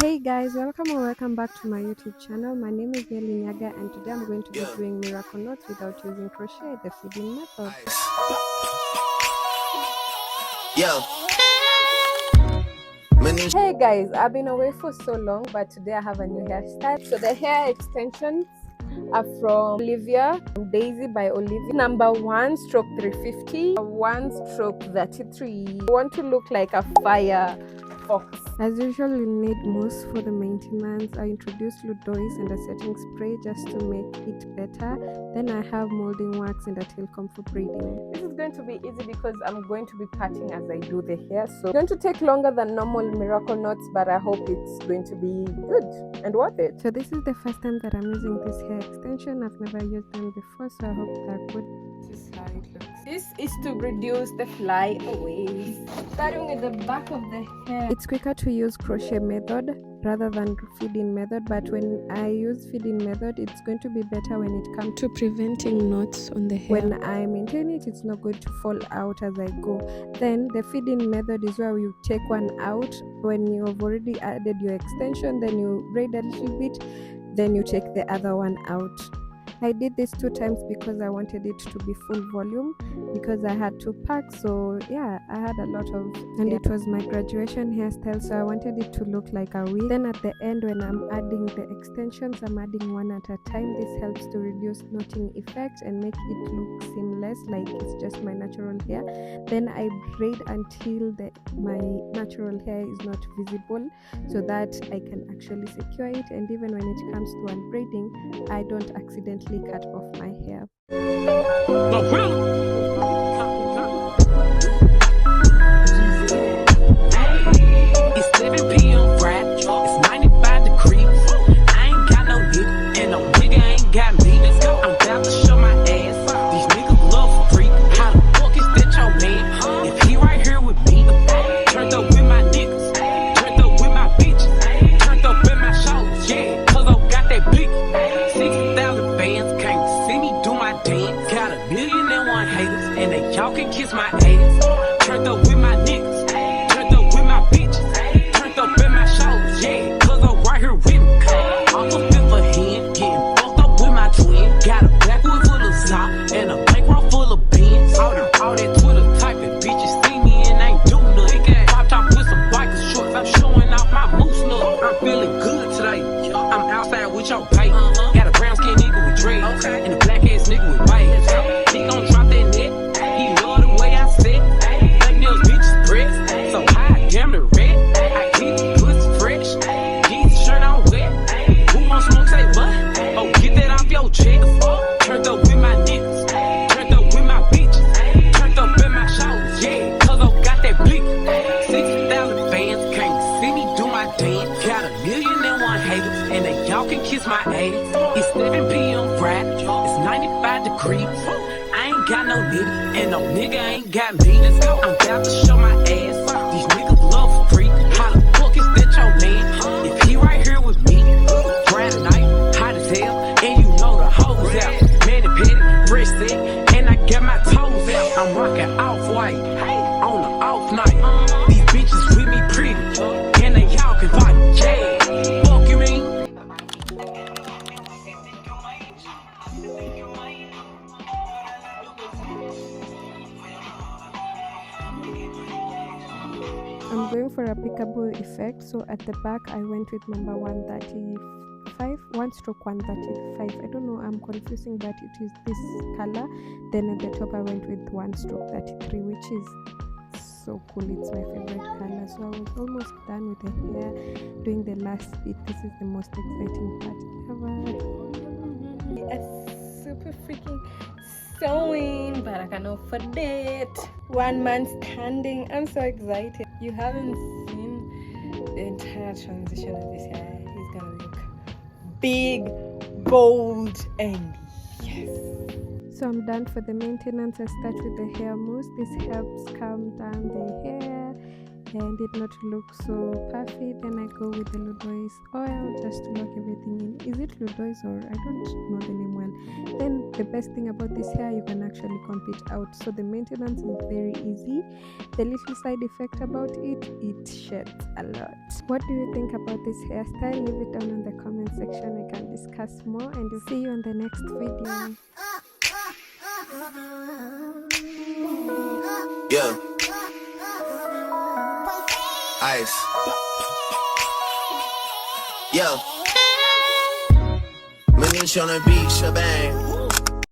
Hey guys, welcome back to my YouTube channel. My name is Nelly Nyaga and today I'm going to be doing miracle knots without using crochet, the feeding method. Hey guys, I've been away for so long, but today I have a new hairstyle. So the hair extensions are from Daisy by Olivia. Number 1 stroke 350, 1 stroke 33. I want to look like a fire fox. As usual, you'll need mousse for the maintenance. I introduced Loudais and a setting spray just to make it better. Then I have molding wax and a tail comb for braiding. This is going to be easy because I'm going to be parting as I do the hair, so it's going to take longer than normal miracle knots, but I hope it's going to be good and worth it. So this is the first time that I'm using this hair extension. I've never used them before, so I hope they're good. This is how it looks. This is to reduce the flyaways. Starting with the back of the hair. It's quicker to use crochet method rather than feeding method, but when I use feeding method, it's going to be better when it comes to preventing knots on the hair. When I maintain it, it's not going to fall out as I go. Then the feeding method is where you take one out when you have already added your extension, then you braid a little bit, then you take the other one out. I did this 2 times because I wanted it to be full volume because I had to pack, so yeah, I had a lot of, and it was my graduation hairstyle, so I wanted it to look like a wig. Then at the end, when I'm adding the extensions, I'm adding one at a time. This helps to reduce knotting effect and make it look seamless, like it's just my natural hair. Then I braid until my natural hair is not visible, so that I can actually secure it, and even when it comes to unbraiding, I don't accidentally cut off my hair. It's 7 p.m. Friday, it's 95 degrees. I ain't got no nigga, and no nigga ain't got me. I'm about to show my ass. These niggas love freak. How the fuck is that your man? If he right here with me, turned up with my niggas, turned up with my bitches, turned up in my shows, yeah, cause I got that big 60,000 fans can't see me do my dance. Got 1,000,001 haters, and they y'all can kiss my ass. Turned up with my niggas, turned up with my bitches, turned up in my shows, yeah, cause I'm right here with me. I'm a fifth for hand, getting fucked up with my twin. Got a backwood full of sock, and a bankroll full of pins. All that Twitter typing bitches see me and ain't do nothing. Pop top with some biker shorts, I'm showing off my Mousse look. I'm feeling good today. I'm outside with your pay. Got a brown skin nigga with dreads, and a black ass nigga with waves. He gon' drop that net. He love the way I sit. Black nails bitches press, so high, damn the red. I keep the pussy fresh, keep the shirt on wet. Who wants smoke, say what? Oh, get that off your chest. Turned up with my niggas, turned up with my bitches, turned up in my shows, yeah, cause I got that big 60,000 fans can't see me do my dance. Got 1,000,001 haters, and they y'all can kiss my ass. It's 7 p.m. Friday, it's 95 degrees. I ain't got no nigga, and no nigga ain't got me. I'm about to show my ass. These niggas love freak. How the fuck is that your man? If he right here with me, Friday night, hot as hell, and you know the hoes out. Man and petty, fresh set, and I got my toes out. I'm rocking off-white on the off night. These bitches with me pretty, and they y'all can fight. Yeah, fuck you mean? I'm going for a peekaboo effect, so at the back I went with number 135, 1 stroke 135. I don't know, I'm confusing, but it is this color. Then at the top I went with 1 stroke 33, which is so cool. It's my favorite color. So I was almost done with the hair. Doing the last bit, this is the most exciting part ever. A super freaking sewing, but I cannot forget 1 man standing. I'm so excited. You haven't seen the entire transition of this hair. It's gonna look big, bold, and yes. So I'm done for the maintenance. I start with the hair mousse. This helps calm down the hair hair did not look so puffy, then I go with the Loudais oil just to lock everything in. Is it Loudais or I don't know the name well. Then the best thing about this hair, you can actually comb it out, so the maintenance is very easy. The little side effect about it sheds a lot. What do you think about this hairstyle? Leave it down in the comment section. We can discuss more, and we'll see you on the next video. Yeah. Ice. Yeah. Manish on the beach, shebang.